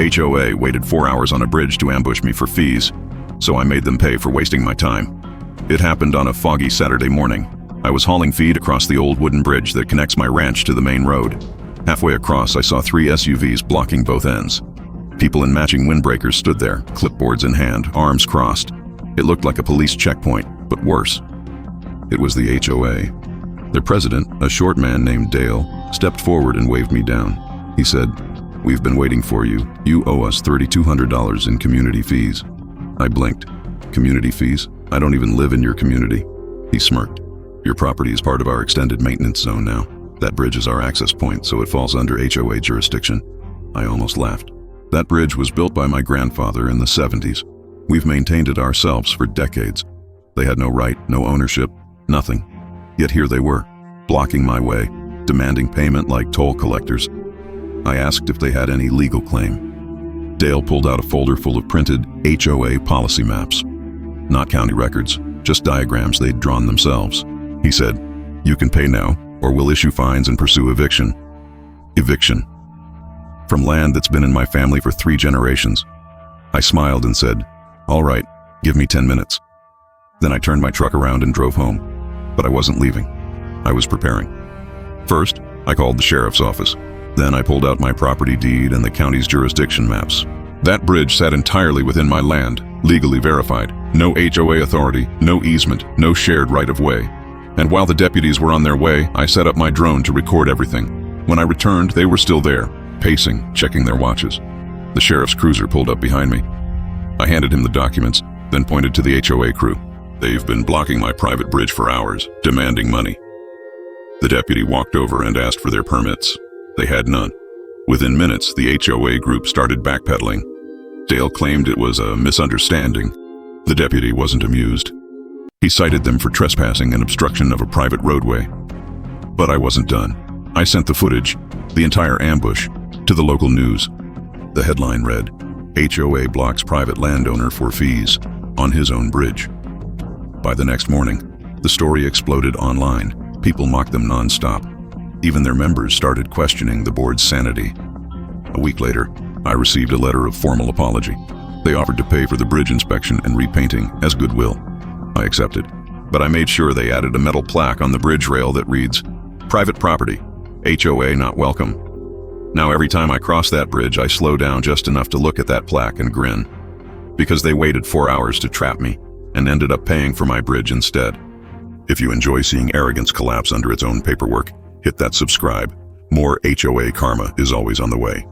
HOA waited 4 hours on a bridge to ambush me for fees, so I made them pay for wasting my time. It happened on a foggy Saturday morning. I was hauling feed across the old wooden bridge that connects my ranch to the main road. Halfway across, I saw 3 SUVs blocking both ends. People in matching windbreakers stood there, clipboards in hand, arms crossed. It looked like a police checkpoint, but worse. It was the HOA. Their president, a short man named Dale, stepped forward and waved me down. He said, "We've been waiting for you. You owe us $3,200 in community fees." I blinked. "Community fees? I don't even live in your community." He smirked. "Your property is part of our extended maintenance zone now. That bridge is our access point, so it falls under HOA jurisdiction." I almost laughed. That bridge was built by my grandfather in the 70s. We've maintained it ourselves for decades. They had no right, no ownership, nothing. Yet here they were, blocking my way, demanding payment like toll collectors. I asked if they had any legal claim. Dale pulled out a folder full of printed HOA policy maps. Not county records, just diagrams they'd drawn themselves. He said, "You can pay now, or we'll issue fines and pursue eviction." Eviction. From land that's been in my family for 3 generations. I smiled and said, "All right, give me 10 minutes." Then I turned my truck around and drove home. But I wasn't leaving. I was preparing. First, I called the sheriff's office. Then I pulled out my property deed and the county's jurisdiction maps. That bridge sat entirely within my land, legally verified. No HOA authority, no easement, no shared right-of-way. And while the deputies were on their way, I set up my drone to record everything. When I returned, they were still there, pacing, checking their watches. The sheriff's cruiser pulled up behind me. I handed him the documents, then pointed to the HOA crew. "They've been blocking my private bridge for hours, demanding money." The deputy walked over and asked for their permits. They had none. Within minutes, the HOA group started backpedaling. Dale claimed it was a misunderstanding. The deputy wasn't amused. He cited them for trespassing and obstruction of a private roadway. But I wasn't done. I sent the footage, the entire ambush, to the local news. The headline read, "HOA blocks private landowner for fees on his own bridge." By the next morning, the story exploded online. People mocked them non-stop. Even their members started questioning the board's sanity. A week later, I received a letter of formal apology. They offered to pay for the bridge inspection and repainting as goodwill. I accepted, but I made sure they added a metal plaque on the bridge rail that reads, "Private property, HOA not welcome." Now every time I cross that bridge, I slow down just enough to look at that plaque and grin. Because they waited 4 hours to trap me and ended up paying for my bridge instead. If you enjoy seeing arrogance collapse under its own paperwork, hit that subscribe. More HOA karma is always on the way.